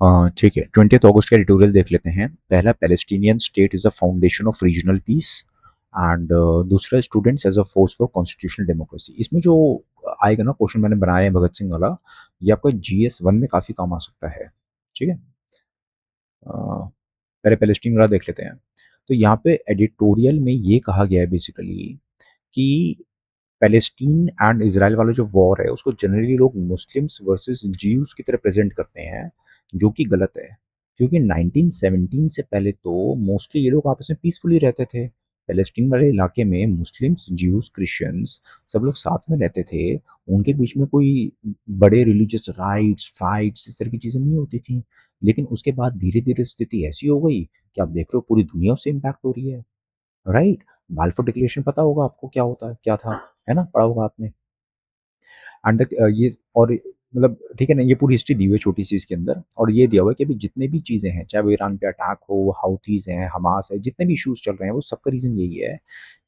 ठीक है, 20th अगस्त का एडिटोरियल देख लेते हैं। पहला, Palestinian state is a foundation of regional peace. And दूसरा, students as a force for constitutional democracy. इसमें जो आएगा ना क्वेश्चन मैंने बनाया है भगत सिंह वाला, ये आपका GS 1 में काफ़ी काम आ सकता है। ठीक है। पहले पैलेस्टीन वाला देख लेते हैं। तो यहाँ पे एडिटोरियल में ये कहा गया है बेसिकली कि पैलेस्टीन एंड इसराइल वाला जो वॉर है उसको जनरली लोग मुस्लिम्स वर्सेस ज्यूज की तरह प्रेजेंट करते हैं, जो कि गलत है। क्योंकि 1917 से पहले तो मोस्टली ये लोग आपस में पीसफुली रहते थे। पैलेस्टीन वाले इलाके में मुस्लिम्स, ज्यूज, क्रिश्चियंस सब लोग साथ में रहते थे। उनके बीच में कोई बड़े रिलीजियस राइट्स, फाइट्स, इस तरह की चीज़ें नहीं होती थी। लेकिन उसके बाद धीरे धीरे स्थिति ऐसी हो गई कि आप देख रहे हो पूरी दुनिया उससे इम्पैक्ट हो रही है। राइट। बाल्फोर डिक्लेरेशन पता होगा आपको, क्या होता है, क्या था, है ना, पढ़ा होगा आपने। एंड ये और मतलब ठीक है ना, ये पूरी हिस्ट्री दी हुई है छोटी सी इसके अंदर, और ये दिया हुआ है कि अभी जितने भी चीज़ें हैं, चाहे वो ईरान पे अटैक हो, हाउथीज हैं, हमास है, जितने भी इश्यूज चल रहे हैं, वो सबका रीज़न यही है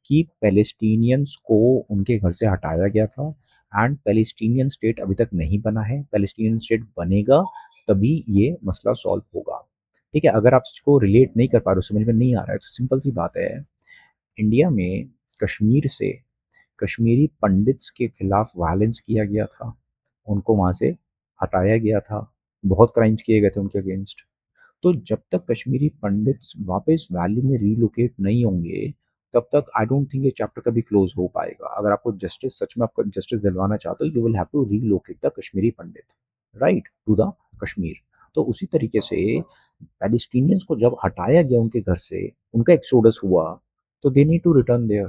कि पैलेस्टीनियंस को उनके घर से हटाया गया था। एंड पैलेस्टीनियन स्टेट अभी तक नहीं बना है। पैलेस्टीनियन स्टेट बनेगा तभी ये मसला सॉल्व होगा। ठीक है। अगर आप इसको रिलेट नहीं कर पा रहे हो, समझ में नहीं आ रहा है, तो सिंपल सी बात है, इंडिया में कश्मीर से कश्मीरी पंडित्स के खिलाफ वायलेंस किया गया था, उनको वहाँ से हटाया गया था, बहुत क्राइम्स किए गए थे उनके अगेंस्ट। तो जब तक कश्मीरी पंडित्स वापस वैली में रीलोकेट नहीं होंगे, तब तक आई डोंट थिंक ये चैप्टर कभी क्लोज हो पाएगा। अगर आपको जस्टिस, सच में आपको जस्टिस दिलवाना चाहते हो, you will have to relocate the Kashmiri Pandit, right, to the Kashmir. तो उसी तरीके से पैलेस्टीनियंस को जब हटाया गया उनके घर से, उनका एक्सोडस हुआ, तो they need to return there,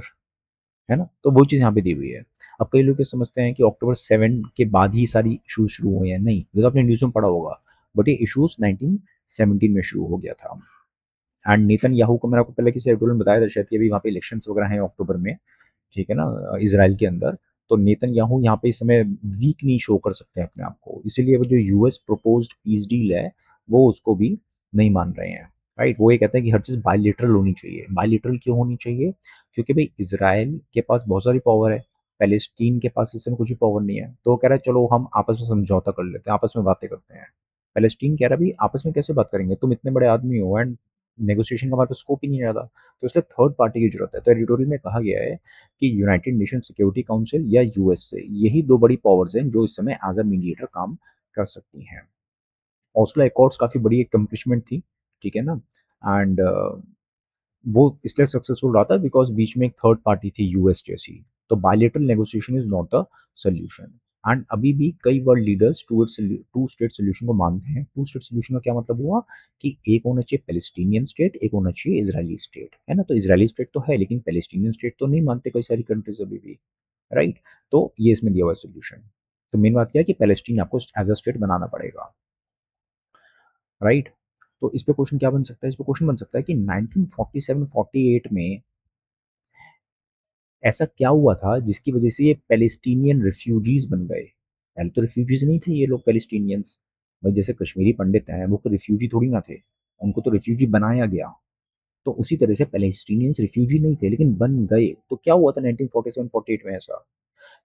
है ना। तो वो चीज़ यहाँ पे दी हुई है। अब कई लोग ये समझते हैं कि अक्टूबर 7 के बाद ही सारी इश्यूज शुरू हुए हैं। नहीं, ये तो आपने न्यूज़ में पढ़ा होगा, बट ये इश्यूज 1917 में शुरू हो गया था। एंड नेतन्याहू को मैंने आपको पहले किसी आर्टिकल में बताया था शायद कि अभी वहाँ पे इलेक्शंस वगैरह हैं अक्टूबर में, ठीक है ना, इसराइल के अंदर। तो नेतन्याहू यहाँ पे इस समय वीक नहीं शो कर सकते हैं अपने आप को, इसीलिए वो जो यूएस प्रपोज्ड पीस डील है, वो उसको भी नहीं मान रहे हैं। राइट। वो ये कहते हैं कि हर चीज़ बायलेटरल होनी चाहिए। बायलेटरल क्यों होनी चाहिए? क्योंकि भाई इसराइल के पास बहुत सारी पावर है, पैलेस्टीन के पास इस समय कुछ भी पावर नहीं है। तो वो कह रहा है चलो हम आपस में समझौता कर लेते हैं, आपस में बातें करते हैं। पैलेस्टीन कह रहा है भाई आपस में कैसे बात करेंगे, तुम इतने बड़े आदमी हो, एंड नेगोशिएशन का हमारे पास स्कोप ही नहीं ज़्यादा। तो इसलिए थर्ड पार्टी की जरूरत है। तो एडिटोरियल में कहा गया है कि यूनाइटेड नेशन सिक्योरिटी काउंसिल या यूएसए, यही दो बड़ी पावर्स हैं जो इस समय एज अ मीडिएटर काम कर सकती हैं। ओस्लो एकॉर्ड्स काफ़ी बड़ी एक कंप्लिशमेंट थी, ठीक है ना। एंड वो इसलिए सक्सेसफुल रहा था बिकॉज बीच में एक थर्ड पार्टी थी यूएस जैसी। तो bilateral negotiation is not the solution. And अभी भी कई world leaders two state solution को मानते हैं। टू स्टेट सोल्यूशन का क्या मतलब हुआ कि एक होना चाहिए पैलेस्टीनियन स्टेट, एक होना चाहिए इजरायली स्टेट, है ना। तो इजरायली स्टेट तो है, लेकिन पैलेस्टीनियन स्टेट तो नहीं मानते कई सारी कंट्रीज अभी भी, राइट। तो ये इसमें दिया हुआ है सोल्यूशन। तो मेन बात क्या है कि पैलेस्टीन आपको एज अ स्टेट बनाना पड़ेगा, राइट। तो इस पे क्वेश्चन क्या बन सकता है? इस पे क्वेश्चन बन सकता है कि 1947-48 में ऐसा क्या हुआ था जिसकी वजह से ये पैलेस्टीनियन रिफ्यूजीज बन गए? पहले तो रिफ्यूजीज नहीं थे ये लोग पैलेस्टीनियंस। भाई जैसे कश्मीरी पंडित हैं, वो तो रिफ्यूजी थोड़ी ना थे, उनको तो रिफ्यूजी बनाया गया। तो उसी तरह से पैलेस्टीनियंस रिफ्यूजी नहीं थे लेकिन बन गए। तो क्या हुआ था 1947-48 में ऐसा?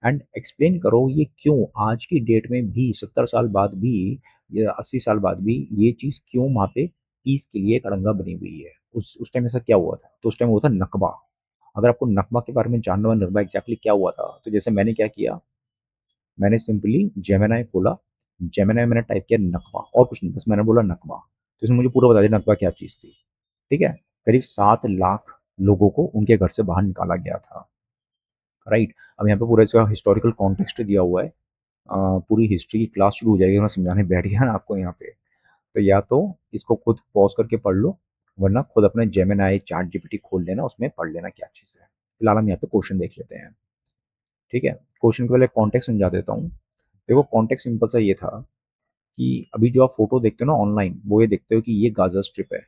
एंड एक्सप्लेन करो ये क्यों आज की डेट में भी, 70 साल बाद भी या 80 साल बाद भी, ये चीज़ क्यों वहाँ पे पीस के लिए एक अड़ंगा बनी हुई है। उस टाइम ऐसा क्या हुआ था? तो उस टाइम हुआ था नकबा। अगर आपको नकबा के बारे में जानना हो, नकबा एग्जैक्टली क्या हुआ था, तो जैसे मैंने क्या किया, मैंने सिंपली जेमिनाई खोला, जेमिनाई मैंने टाइप किया नकबा, और कुछ नहीं, बस मैंने बोला नकबा, तो इसने मुझे पूरा बता दिया नकबा क्या चीज़ थी। ठीक है। करीब 7 लाख लोगों को उनके घर से बाहर निकाला गया था, राइट। अब यहाँ पे पूरा इसका हिस्टोरिकल कॉन्टेक्स्ट दिया हुआ है। पूरी हिस्ट्री की क्लास शुरू हो जाएगी, मैं समझाने बैठ गया ना आपको यहाँ पे। तो या तो इसको खुद पॉज करके पढ़ लो, वरना खुद अपने जेमिनाई चैट जीपीटी खोल लेना, उसमें पढ़ लेना क्या चीज़ है। फिलहाल हम यहाँ पे क्वेश्चन देख लेते हैं, ठीक है। क्वेश्चन के पहले कॉन्टेक्स्ट समझा देता हूँ। देखो कॉन्टेक्स्ट सिंपल सा ये था कि अभी जो आप फोटो देखते हो ना ऑनलाइन, वो ये देखते हो कि ये गाजा स्ट्रिप है,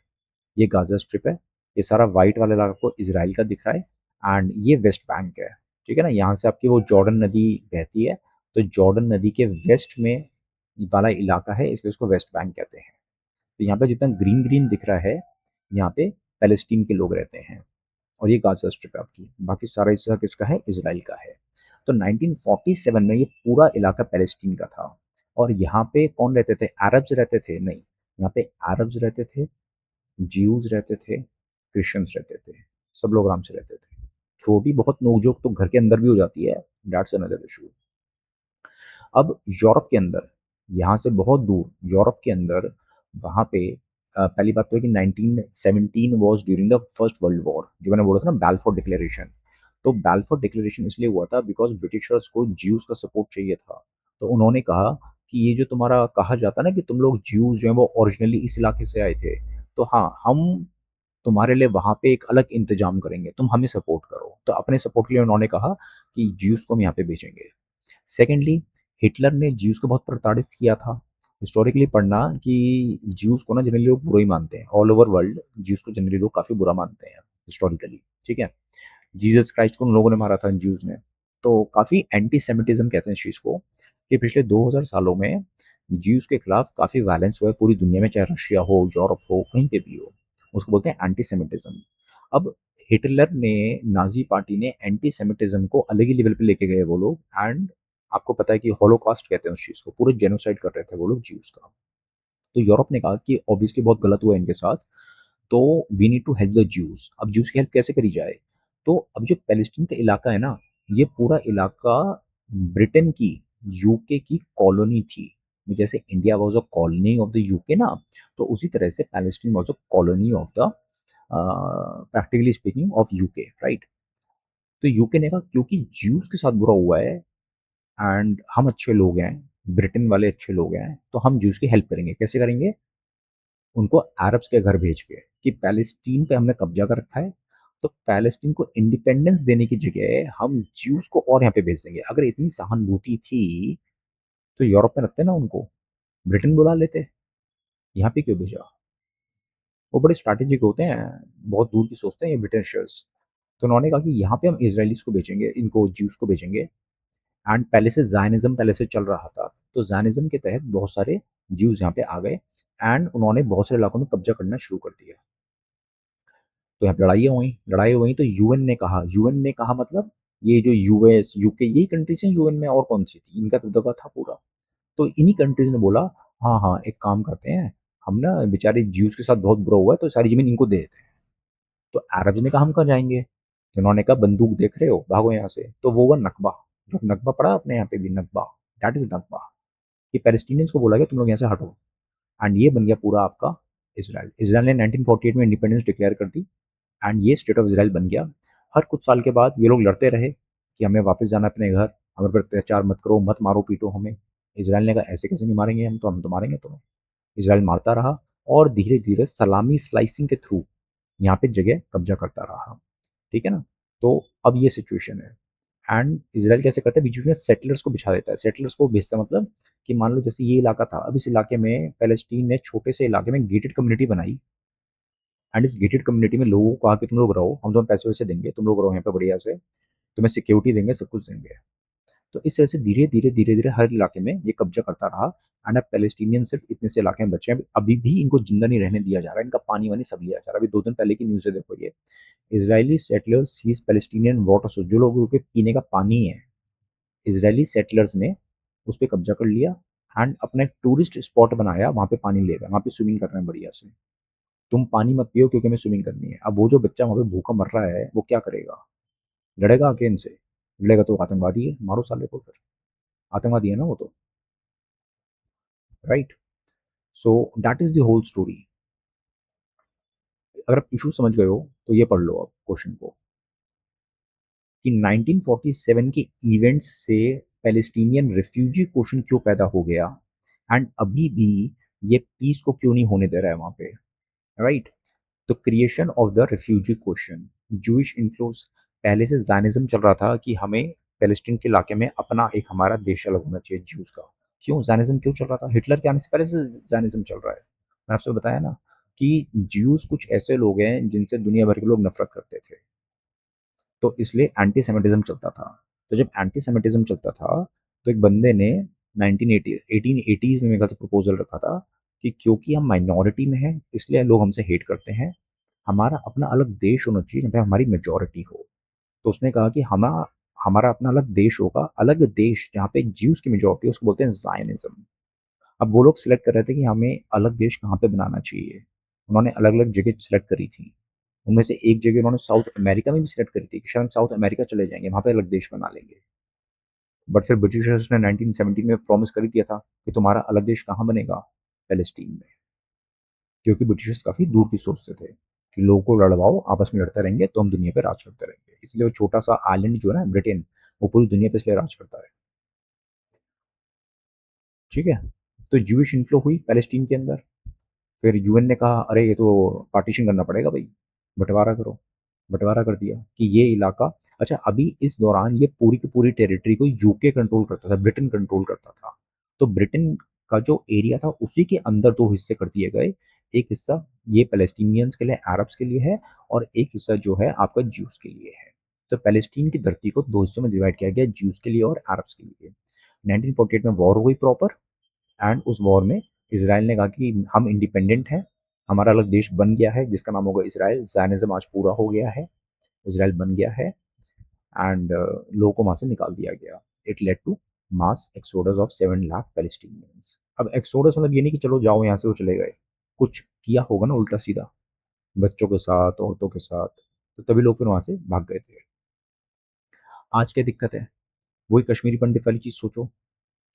ये गाजा स्ट्रिप है, ये सारा वाइट वाला इलाका आपको इसराइल का दिख रहा है, एंड ये वेस्ट बैंक है, ठीक है ना। यहाँ से आपकी वो जॉर्डन नदी बहती है, तो जॉर्डन नदी के वेस्ट में वाला इलाका है, इसलिए उसको वेस्ट बैंक कहते हैं। तो यहाँ पे जितना ग्रीन ग्रीन दिख रहा है, यहाँ पे पैलेस्टीन के लोग रहते हैं, और ये गाजा स्ट्रिप है आपकी, बाकी सारा हिस्सा किसका है? इसराइल का है। तो 1947 में ये पूरा इलाका पैलेस्टीन का था। और यहाँ पे कौन रहते थे? अरब्स रहते थे? नहीं, यहाँ पे अरब्स रहते थे, ज्यूज़ रहते थे, क्रिश्चियंस रहते थे, सब लोग आराम से रहते थे। थोड़ी बहुत नोक-झोंक तो घर के अंदर भी हो जाती है, दैट्स अनदर इश्यू। अब यूरोप के अंदर, यहाँ से बहुत दूर यूरोप के अंदर, वहाँ पे पहली बात तो है कि 1917 was during the first world war, जो मैंने बोला था ना बाल्फोर डिक्लेरेशन। तो बाल्फोर डिक्लेरेशन इसलिए हुआ था बिकॉज़ ब्रिटिशर्स को ज्यूज़ का सपोर्ट चाहिए था। तो उन्होंने कहा कि ये जो तुम्हारा कहा जाता है ना कि तुम लोग ज्यूज़ जो हैं वो ओरिजिनली इस इलाके से आए थे, तो हाँ, हम तुम्हारे लिए वहाँ पे एक अलग इंतज़ाम करेंगे, तुम हमें सपोर्ट करो। तो अपने सपोर्ट के लिए उन्होंने कहा कि ज्यूज़ को हम यहाँ पे भेजेंगे। सेकेंडली, हिटलर ने ज्यूज़ को बहुत प्रताड़ित किया था। हिस्टोरिकली पढ़ना कि ज्यूज़ को ना जनरली लोग बुरा ही मानते हैं। ऑल ओवर वर्ल्ड ज्यूज़ को जनरली लोग काफ़ी बुरा मानते हैं हिस्टोरिकली, ठीक है? जीसस क्राइस्ट को उन लोगों ने मारा था ज्यूज़ ने। तो काफ़ी एंटी सेमिटिज़्म कहते हैं इस चीज़ को, कि पिछले 2000 सालों में ज्यूज़ के खिलाफ काफ़ी वायलेंस हुआ है पूरी दुनिया में, चाहे रशिया हो, यूरोप हो, कहीं पे भी हो। उसको बोलते हैं एंटी सेमिटिज़्म। अब हिटलर ने, नाज़ी पार्टी ने एंटी सेमिटिज़्म को अलग ही लेवल पे लेके गए वो लोग, एंड आपको पता है कि हॉलोकॉस्ट कहते हैं उस चीज़ को, पूरे जेनोसाइड कर रहे थे वो लोग ज्यूज़ का। तो यूरोप ने कहा कि ऑब्वियसली बहुत गलत हुआ है इनके साथ, तो we need to help the Jews. अब ज्यूज़ की हेल्प कैसे करी जाए? तो अब जो पैलेस्टीन का इलाका है ना, ये पूरा इलाका ब्रिटेन की, यूके की कॉलोनी थी। जैसे India was a colony of the UK ना, तो उसी तरह से Palestine was a colony of the practically speaking of UK, right? तो यूके ने कहा क्योंकि ज्यूज़ के साथ बुरा हुआ है एंड हम अच्छे लोग हैं, ब्रिटेन वाले अच्छे लोग हैं, तो हम ज्यूज़ की हेल्प करेंगे। कैसे करेंगे? उनको अरब्स के घर भेज के, कि पैलेस्टीन पे हमने कब्जा कर रखा है, तो पैलेस्टीन को इंडिपेंडेंस देने की जगह हम ज्यूज़ को और यहाँ पे भेज देंगे। अगर इतनी सहानुभूति थी, तो यूरोप में रखते ना उनको, ब्रिटेन बुला लेते, यहाँ पे क्यों भेजा? वो बड़े स्ट्रैटेजिक होते हैं, बहुत दूर की सोचते हैं ये ब्रिटिशर्स। तो उन्होंने कहा कि यहाँ पे हम इज़राइलीज़ को भेजेंगे, इनको ज्यूज़ को भेजेंगे, एंड पहले से ज़ायनिज़्म पहले से चल रहा था। तो ज़ायनिज़्म के तहत बहुत सारे ज्यूज़ यहाँ पे आ गए, एंड उन्होंने बहुत सारे इलाकों में कब्जा करना शुरू कर दिया। तो यहाँ पे लड़ाई हुई तो यूएन ने कहा मतलब ये जो यूएस, यूके यही कंट्रीज़ हैं यूएन में, और कौन-सी थी? इनका दबदबा था पूरा। तो इन्हीं कंट्रीज़ ने बोला, हाँ, हाँ, एक काम करते हैं, हम ना बेचारे ज्यूज़ के साथ बहुत बुरा हुआ है तो सारी ज़मीन इनको दे देते हैं। तो अरब्स ने कहा हम कहाँ जाएँगे? तो इन्होंने कहा बंदूक देख रहे हो? भागो यहाँ से। तो वो हुआ नकबा, जो नकबा पड़ा अपने यहाँ पे भी, नकबा, दैट इज़ नकबा। ये पैलेस्टीनियंस को बोला गया तुम लोग यहाँ से हटो, एंड ये बन गया पूरा आपका इज़राइल। इज़राइल ने 1948 में इंडिपेंडेंस डिक्लेयर कर दी, एंड ये स्टेट ऑफ इज़राइल बन गया। हर कुछ साल के बाद ये लोग लड़ते रहे कि हमें वापस जाना है अपने घर, हमारे पर अत्याचार मत करो, मत मारो पीटो हमें। इज़राइल ने कहा ऐसे कैसे नहीं मारेंगे हम तो मारेंगे तुम्हें। इज़राइल मारता रहा और धीरे-धीरे सलामी स्लाइसिंग के थ्रू यहाँ पे जगह कब्जा करता रहा। ठीक है ना? तो अब ये सिचुएशन है, एंड इज़राइल कैसे करता है, बीच-बीच में सेटलर्स को बिछा देता है। सेटलर्स को भेजता है मतलब कि मान लो जैसे ये इलाका था, अब इस इलाके में पैलेस्टीन ने छोटे से इलाके में गेटेड कम्युनिटी बनाई, एंड इस गेटेड कम्युनिटी में लोगों को कहा कि तुम लोग रहो, हम तुम्हें पैसे-वैसे देंगे, तुम लोग रहो यहाँ पे बढ़िया से, तुम्हें सिक्योरिटी देंगे, सब कुछ देंगे। तो इस तरह से धीरे-धीरे हर इलाके में ये कब्जा करता रहा, एंड अब पैलेस्टीनियन सिर्फ इतने से इलाके में बचे हैं। अभी भी इनको जिंदा नहीं रहने दिया जा रहा है, इनका पानी-वानी सब लिया जा रहा है। अभी 2 दिन पहले की न्यूज़ है देखो ये, Israeli settlers seize Palestinian water source, जो लोगों के पीने का पानी है, इज़राइली सेटलर्स ने उस पे कब्जा कर लिया, एंड अपना एक टूरिस्ट स्पॉट बनाया, वहाँ पे पानी ले गए, वहाँ पे स्विमिंग कर रहे हैं बढ़िया से। तुम पानी मत पियो क्योंकि हमें स्विमिंग करनी है। अब वो जो बच्चा वहाँ पे भूखा मर रहा है, वो क्या करेगा? लड़ेगा आके इनसे? लड़ेगा तो आतंकवादी है, मारो साले को फिर। आतंकवादी है ना वो तो, right? So that is the whole story. अगर आप इश्यू समझ गए हो, तो ये पढ़ लो आप क्वेश्चन को, कि 1947 के इवेंट्स से पैलेस्टीनियन रिफ्यूजी क्वेश्चन क्यों पैदा हो गया, एंड अभी भी ये पीस को क्यों नहीं होने दे रहा है वहाँ पे, राइट? तो creation of the refugee question, Jewish influence, पहले से ज़ायनिज़्म चल रहा था कि हमें पैलेस्टीन के इलाके में अपना एक हमारा देश अलग होना चाहिए ज्यूज़ का। क्यों ज़ायनिज़्म क्यों चल रहा था? हिटलर के आने से पहले से ज़ायनिज़्म चल रहा है। मैंने आपसे बताया ना कि ज्यूज़ कुछ ऐसे लोग हैं जिनसे दुनिया भर के लोग नफ़रत करते थे। तो इसलिए एंटी सेमिटिज़्म चलता था। तो जब एंटी सेमिटिज़्म चलता था, तो एक बंदे ने 1980 1880s में मेरे ख्याल से प्रपोज़ल रखा था कि क्योंकि हम माइनॉरिटी में हैं, इसलिए लोग हमसे हेट करते हैं। हमारा अपना अलग देश होना चाहिए, जहाँ पे हमारी मेजॉरिटी हो। तो उसने कहा कि हमारा अपना अलग देश होगा, अलग देश जहाँ पे ज्यूज़ की मेजॉरिटी है, उसको बोलते हैं ज़ायनिज़्म। अब वो लोग सिलेक्ट कर रहे थे कि हमें अलग देश कहाँ पे बनाना चाहिए। उन्होंने अलग-अलग जगह सिलेक्ट करी थी। उनमें से एक जगह उन्होंने साउथ अमेरिका में भी सिलेक्ट करी थी कि शायद हम साउथ अमेरिका चले जाएँगे, वहाँ पे अलग देश बना लेंगे। बट फिर ब्रिटिशर्स ने 1917 में प्रॉमिस कर ही दिया था कि तुम्हारा अलग देश कहाँ बनेगा? पैलेस्टीन में। क्योंकि ब्रिटिशर्स काफ़ी दूर की सोचते थे कि लोगों को लड़वाओ, आपस में लड़ते रहेंगे तो हम दुनिया पे राज करते रहेंगे। इसलिए वो छोटा-सा आइलैंड जो है ना ब्रिटेन, वो पूरी दुनिया पे इसलिए राज करता है। ठीक है? तो ज्यूइश इन्फ्लो हुई पैलेस्टीन के अंदर। फिर यूएन ने कहा अरे ये तो पार्टीशन करना पड़ेगा भाई, बँटवारा करो। बँटवारा कर दिया कि ये इलाका अच्छा अभी इस दौरान ये पूरी की पूरी टेरिटरी को यूके कंट्रोल करता था, ब्रिटेन कंट्रोल करता था। तो ब्रिटेन का जो एरिया था उसी के अंदर 2 हिस्से कर दिए गए। एक हिस्सा ये पैलेस्टीनियंस के लिए, अरब्स के लिए है और एक हिस्सा जो है आपका ज्यूज़ के लिए है। तो पैलेस्टीन की धरती को 2 हिस्सों में डिवाइड किया गया, ज्यूज़ के लिए और अरब्स के लिए। 1948 में वॉर हुई प्रॉपर एंड उस वॉर में इसराइल ने कहा कि हम इंडिपेंडेंट हैं, हमारा अलग देश बन गया है जिसका नाम होगा इसराइल। ज़ायनिज़्म आज पूरा हो गया है, इसराइल बन गया है एंड लोगों को वहाँ से निकाल दिया गया। It led to mass exodus of 7 lakh Palestinians. अब एक्सोडस मतलब ये नहीं कि चलो जाओ यहाँ से वो चले गए, कुछ किया होगा ना उल्टा-सीधा, बच्चों के साथ, औरतों के साथ, तो तभी लोग फिर वहाँ से भाग गए थे। आज क्या दिक्कत है? वही कश्मीरी पंडित वाली चीज़ सोचो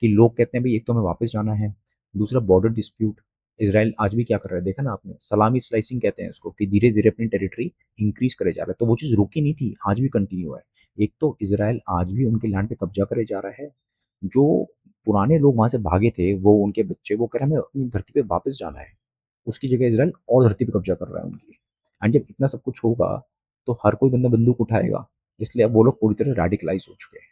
कि लोग कहते हैं भई एक तो हमें वापस जाना है, दूसरा बॉर्डर डिस्प्यूट। इज़राइल आज भी क्या कर रहा है देखा ना आपने? सलामी स्लाइसिंग कहते हैं इसको कि धीरे-धीरे अपनी टेरिटरी इंक्रीज़ करे जा रहा है, तो वो चीज़ रुकी नहीं थी, आज भी कंटिन्यू है। एक तो इज़राइल आज भी उनके लैंड पे कब्ज़ा करे जा रहा है, जो पुराने लोग वहाँ से भागे थे, वो उनके बच्चे वो कह रहे हैं हमें अपनी धरती पे वापस जाना है। उसकी जगह इज़राइल और धरती पे कब्ज़ा कर रहा है उनकी। एंड जब इतना सब कुछ होगा, तो हर कोई बंदा बंदूक उठाएगा, इसलिए अब वो लोग पूरी तरह रेडिकलाइज़ हो चुके हैं।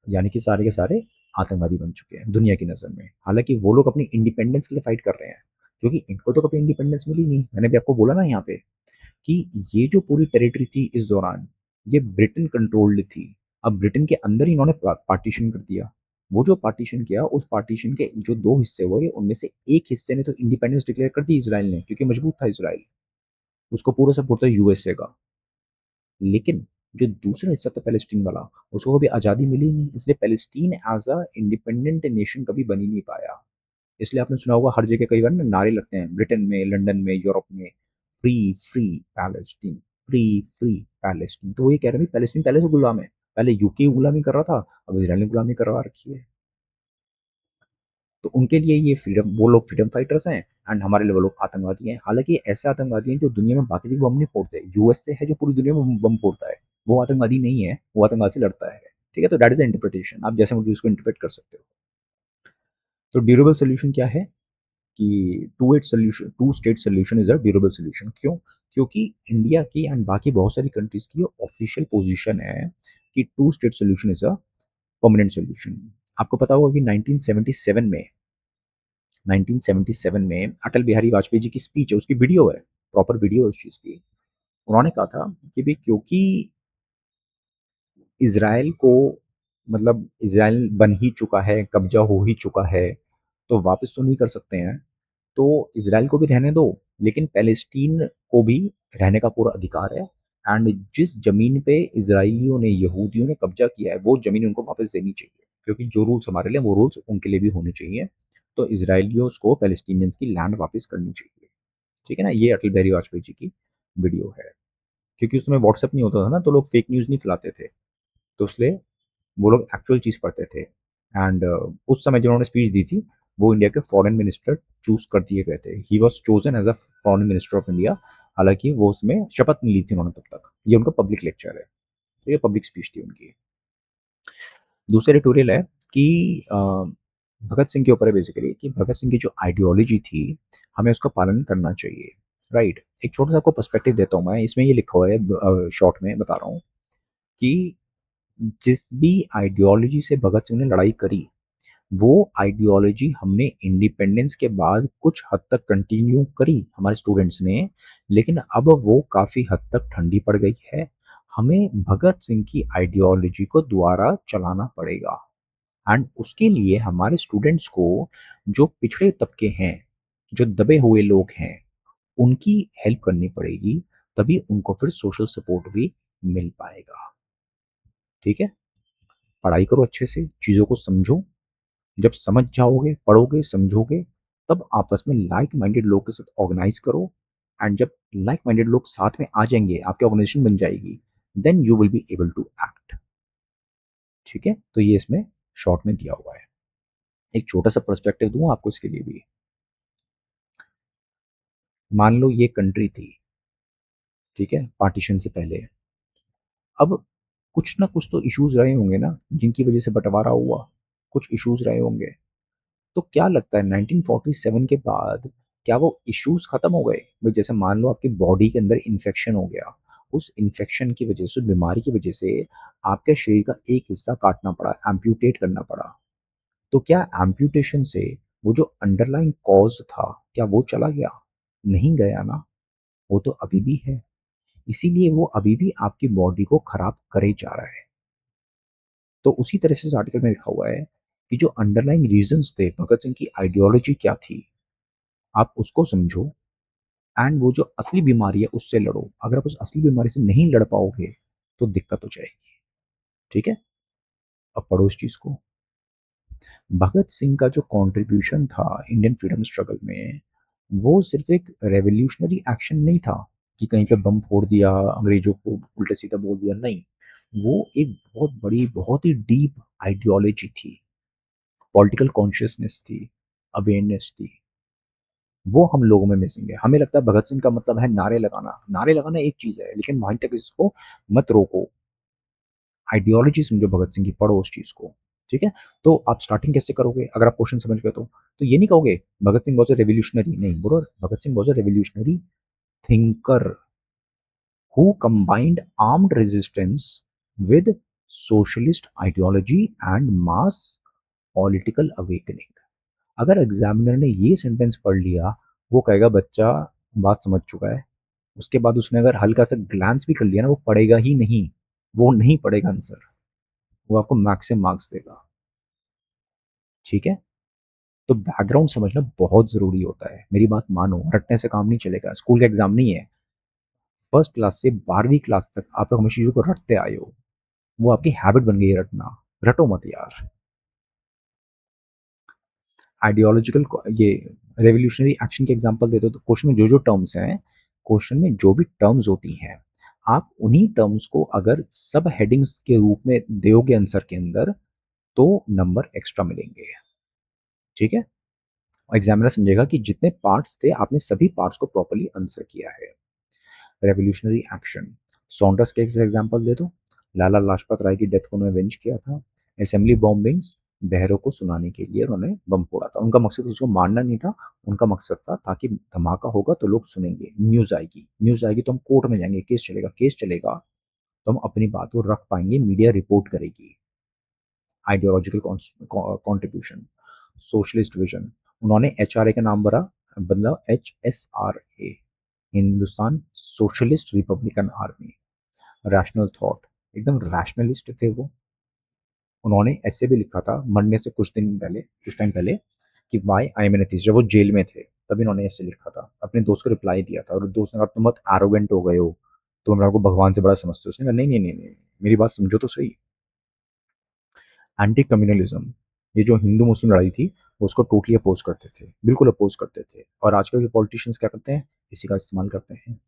यानी कि सारे के सारे आतंकवादी बन चुके हैं दुनिया की नज़र में। हालाँकि वो लोग अपनी इंडिपेंडेंस के लिए फाइट कर रहे हैं, क्योंकि इनको तो कभी इंडिपेंडेंस मिली नहीं। मैंने भी आपको बोला ना यहाँ पे कि ये जो पूरी टेरिटरी थी इस दौरान, ये ब्रिटेन कंट्रोल्ड थी। अब ब्रिटेन के अंदर ही इन्होंने पार्टीशन कर दिया। वो जो पार्टीशन किया, उस पार्टीशन के जो 2 हिस्से हुए, उनमें से एक हिस्से ने तो इंडिपेंडेंस डिक्लेयर कर दी इज़राइल ने, क्योंकि मजबूत था इज़राइल। उसको पूरा सपोर्ट था यूएसए का। लेकिन जो दूसरा हिस्सा था पैलेस्टीन वाला, उसको कभी आज़ादी मिली नहीं, इसलिए Palestine as a independent nation कभी बन ही नहीं पाया। इसलिए आपने सुना होगा हर जगह कई बार ना नारे लगते हैं, ब्रिटेन में, लंदन में, यूरोप में, free, free Palestine, free, free Palestine. तो वो ये कह रहे हैं भई पैलेस्टीन पहले से गुलाम है। पहले यूके गुलामी कर रहा था, अब इज़राइल ने गुलामी करवा रखी है। तो उनके लिए ये फ्रीडम वो लोग फ्रीडम फाइटर्स हैं एंड हमारे लिए वो लोग आतंकवादी हैं। हालाँकि ये ऐसे आतंकवादी हैं जो दुनिया में बाकी जगह बम नहीं फोड़ते। यूएसए है जो पूरी दुनिया में बम फोड़ता है। वो आतंकवादी नहीं है, वो आतंकवाद से लड़ता है। ठीक है? तो दैट इज़ द इंटरप्रिटेशन। आप जैसे मर्ज़ी उसको इंटरप्रेट कर सकते हो। तो ड्यूरेबल सॉल्यूशन क्या है? कि two state solution is a durable solution. क्यों? क्योंकि इंडिया की एंड बाकी बहुत सारी कंट्रीज़ की ऑफिशियल पोज़ीशन है कि two state solution is a permanent solution. आपको पता होगा कि 1977 में अटल बिहारी वाजपेयी जी की स्पीच है, उसकी वीडियो है, प्रॉपर वीडियो है उस चीज़ की। उन्होंने कहा था कि भई क्योंकि इज़राइल को मतलब इज़राइल बन ही चुका है, कब्ज़ा हो ही चुका है, तो वापस तो नहीं कर सकते हैं। तो इज़राइल को भी रहने दो, लेकिन पैलेस्टीन को भी रहने का पूरा अधिकार है एंड जिस ज़मीन पे इज़राइलियों ने, यहूदियों ने कब्ज़ा किया है, वो ज़मीन उनको वापस देनी चाहिए। क्योंकि जो रूल्स हमारे लिए हैं, वो रूल्स उनके लिए भी होने चाहिए। तो इज़राइलियों को पैलेस्टीनियंस की लैंड वापस करनी चाहिए। ठीक है ना? ये अटल बिहारी वाजपेयी जी की वीडियो है। क्योंकि उस समय व्हाट्सएप नहीं होता था ना, तो लोग फेक न्यूज़ नहीं फैलाते थे। तो इसलिए वो लोग एक्चुअल चीज़ पढ़ते थे एंड उस समय जिन्होंने स्पीच दी थी, वो इंडिया के फॉरेन मिनिस्टर चूज़ कर दिए गए थे। He was chosen as a foreign minister of India. हालाँकि वो उसमें शपथ नहीं ली थी उन्होंने तब तक। ये उनका पब्लिक लेक्चर है। तो ये पब्लिक स्पीच थी उनकी। दूसरा एडिटोरियल है कि भगत सिंह के ऊपर है बेसिकली कि भगत सिंह की जो आइडियोलॉजी थी, हमें उसका पालन करना चाहिए, राइट? एक छोटा-सा आपको पर्सपेक्टिव देता हूँ मैं, इसमें ये लिखा हुआ है शॉर्ट में बता रहा हूँ कि जिस भी आइडियोलॉजी से भगत सिंह ने लड़ाई करी, वो आइडियोलॉजी हमने इंडिपेंडेंस के बाद कुछ हद तक कंटिन्यू करी हमारे स्टूडेंट्स ने, लेकिन अब वो काफ़ी हद तक ठंडी पड़ गई है। हमें भगत सिंह की आइडियोलॉजी को दोबारा चलाना पड़ेगा एंड उसके लिए हमारे स्टूडेंट्स को जो पिछड़े तबके हैं, जो दबे हुए लोग हैं, उनकी हेल्प करनी पड़ेगी, तभी उनको फिर सोशल सपोर्ट भी मिल पाएगा। ठीक है? पढ़ाई करो अच्छे से, चीज़ों को समझो जब समझ जाओगे, पढ़ोगे, समझोगे, तब आपस में लाइक माइंडेड लोग के साथ ऑर्गेनाइज़ करो एंड जब लाइक माइंडेड लोग साथ में आ जाएँगे, आपकी ऑर्गेनाइज़ेशन बन जाएगी, then you will be able to act. ठीक है? तो ये इसमें शॉर्ट में दिया हुआ है। एक छोटा-सा पर्सपेक्टिव दूँ आपको इसके लिए भी। मान लो ये कंट्री थी, ठीक है? पार्टीशन से पहले। अब कुछ ना कुछ तो इश्यूज़ रहे होंगे ना, जिनकी वज़ह से बँटवारा हुआ, कुछ इश्यूज़ रहे होंगे। तो क्या लगता है 1947 के बाद क्या वो इश्यूज़ खत्म हो गए? भई जैसे मान लो आपकी बॉडी के अंदर इन्फेक्शन हो गया, उस इन्फेक्शन की वज़ह से, उस बीमारी की वज़ह से आपके शरीर का एक हिस्सा काटना पड़ा, एम्पुटेट करना पड़ा। तो क्या एम्पुटेशन से वो जो अंडरलाइंग कॉज़ था, क्या वो चला गया? नहीं गया ना, वो तो अभी भी है। इसीलिए वो अभी भी आपकी बॉडी को खराब करे जा रहा है। तो उसी तरह से इस आर्टिकल में लिखा हुआ है कि जो अंडरलाइंग रीज़न्स थे, भगत सिंह की आइडियोलॉजी क्या थी, आप उसको समझो एंड वो जो असली बीमारी है उससे लड़ो। अगर आप उस असली बीमारी से नहीं लड़ पाओगे, तो दिक्कत हो जाएगी। ठीक है? अब पढ़ो इस चीज़ को। भगत सिंह का जो कंट्रीब्यूशन था इंडियन फ्रीडम स्ट्रगल में, वो सिर्फ़ एक रेवोल्यूशनरी एक्शन नहीं था कि कहीं पे बम फोड़ दिया, अंग्रेज़ों को उल्टा-सीधा बोल दिया, नहीं। वो एक बहुत बड़ी, बहुत ही डीप आइडियोलॉजी थी, पॉलिटिकल कॉन्शियसनेस थी, अवेयरनेस थी। वो हम लोगों में मिसिंग है। हमें लगता है भगत सिंह का मतलब है नारे लगाना। नारे लगाना एक चीज़ है, लेकिन वहीं तक इसको मत रोको। आइडियोलॉजी समझो भगत सिंह की, पढ़ो उस चीज़ को। ठीक है? तो आप स्टार्टिंग कैसे करोगे? अगर आप क्वेश्चन समझ गए तो? तो ये नहीं कहोगे Bhagat Singh was a revolutionary, नहीं, बोलो Bhagat Singh was a revolutionary thinker who combined armed resistance with socialist ideology and mass political awakening. अगर एग्जामिनर ने ये सेंटेंस पढ़ लिया, वो कहेगा बच्चा बात समझ चुका है। उसके बाद उसने अगर हल्का-सा ग्लांस भी कर लिया ना, वो पढ़ेगा ही नहीं। वो नहीं पढ़ेगा आंसर, वो आपको मैक्स से मार्क्स देगा। ठीक है? तो बैकग्राउंड समझना बहुत ज़रूरी होता है। मेरी बात मानो, रटने से काम नहीं चलेगा। स्कूल का एग्ज़ाम नहीं है। फर्स्ट क्लास से 12वीं क्लास तक आप लोग हमेशा चीज़ों को रटते आए हो। वो आपकी हैबिट बन गई है रटना। रटो मत यार। आइडियोलॉजिकल ये रेवोल्यूशनरी एक्शन के एग्जांपल देते हो तो क्वेश्चन में जो-जो टर्म्स हैं, क्वेश्चन में जो भी टर्म्स होती हैं, आप उन्हीं टर्म्स को अगर सब हेडिंग्स के रूप में दोगे आंसर के अंदर, तो नंबर एक्स्ट्रा मिलेंगे। ठीक है? एग्जामिनर समझेगा कि जितने पार्ट्स थे, आपने सभी पार्ट्स को प्रॉपर्ली आंसर किया है। रेवोल्यूशनरी एक्शन, सॉन्डर्स के एग्जांपल दे दो। लाला लाजपत राय की डेथ को उन्होंने अवेंज किया था। असेंबली बॉम्बिंग्स, बहरों को सुनाने के लिए उन्होंने बम फोड़ा था। उनका मकसद उसको मारना नहीं था, उनका मकसद था ताकि धमाका होगा तो लोग सुनेंगे, न्यूज़ आएगी तो हम कोर्ट में जाएँगे, केस चलेगा तो हम अपनी बात को रख पाएँगे, मीडिया रिपोर्ट करेगी। आइडियोलॉजिकल कंट्रीब्यूशन, सोशलिस्ट विजन, उन्होंने एचआरए का नाम बदला HSRA, Hindustan socialist Republican army. Rational thought, एकदम रैशनलिस्ट थे वो। उन्होंने ऐसे भी लिखा था मरने से कुछ टाइम पहले कि why I am an atheist, जब वो जेल में थे तभी उन्होंने ऐसे लिखा था। अपने दोस्त को रिप्लाई दिया था और दोस्त ने कहा तुम बहुत एरोगेंट हो गए हो, तुम अपने आप को भगवान से बड़ा समझते हो। उसने कहा नहीं, नहीं, नहीं, नहीं, मेरी बात समझो तो सही। एंटी कम्युनलिज्म, ये जो हिंदू मुस्लिम लड़ाई थी, वो उसको टोटली अपोज़ करते थे, बिल्कुल अपोज़ करते थे। और आजकल के पॉलिटिशियंस क्या करते हैं? इसी का इस्तेमाल करते हैं।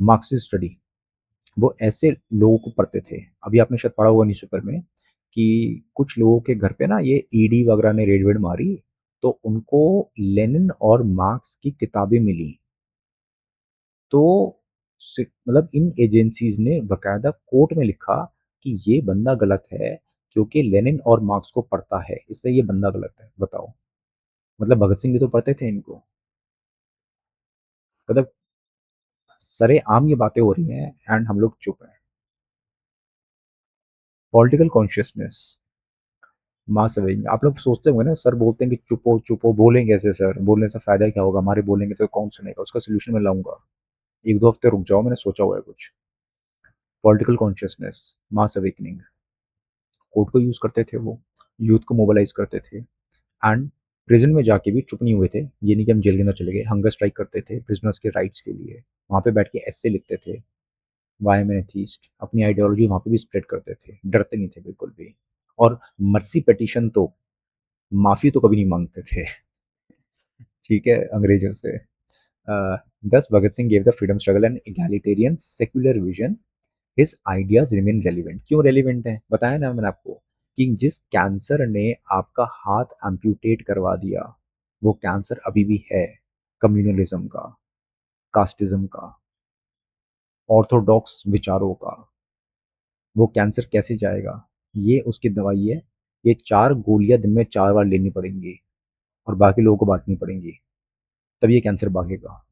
मार्क्सिस्ट स्टडी, वो ऐसे लोगों को पढ़ते थे। अभी आपने शायद पढ़ा होगा न्यूज़पेपर में कि कुछ लोगों के घर पे ना ये ईडी वगैरह ने रेड-वेड मारी, तो उनको लेनिन और मार्क्स की किताबें मिली। तो मतलब इन एजेंसीज़ ने बाकायदा कोर्ट में लिखा कि ये बंदा गलत है क्योंकि लेनिन और मार्क्स को पढ़ता है, इसलिए ये बंदा गलत है। बताओ, मतलब भगत सिंह भी तो पढ़ते थे इनको। मतलब सरेआम ये बातें हो रही हैं एंड हम लोग चुप हैं। पॉलिटिकल कॉन्शियसनेस, मास अवेयरिंग, आप लोग सोचते होंगे ना, सर बोलते हैं कि चुप हो, बोलें कैसे सर? बोलने से फ़ायदा क्या होगा? हमारे बोलेंगे तो कौन सुनेगा? उसका सॉल्यूशन मैं लाऊँगा। 1-2 हफ्ते रुक जाओ, मैंने सोचा हुआ है कुछ। पॉलिटिकल कॉन्शियसनेस, मास अवेकनिंग, कोर्ट को यूज़ करते थे वो, यूथ को मोबिलाइज़ करते थे एंड प्रिज़न में जाके भी चुप नहीं हुए थे। ये नहीं कि हम जेल के अंदर चले गए, हंगर स्ट्राइक करते थे प्रिज़नर्स के राइट्स के लिए। वहाँ पे बैठ के एस्से लिखते थे, व्हाई एम एन एथिस्ट, अपनी आइडियोलॉजी वहाँ पे भी स्प्रेड करते थे, डरते नहीं थे बिल्कुल भी। और मर्सी पिटीशन तो माफ़ी तो कभी नहीं माँगते थे, ठीक है, अंग्रेज़ों से। Thus Bhagat Singh gave the freedom struggle an egalitarian secular vision. His ideas remain relevant. क्यों relevant है? बताया ना मैंने आपको कि जिस कैंसर ने आपका हाथ एम्प्यूटेट करवा दिया, वो कैंसर अभी भी है, कम्युनलिज्म का, कास्टिज्म का, ऑर्थोडॉक्स विचारों का। वो कैंसर कैसे जाएगा? ये उसकी दवाई है। ये 4 गोलियाँ दिन में 4 बार लेनी पड़ेंगी और बाकी लोगों को बाँटनी पड़ेंगी, तब ये कैंसर भागेगा।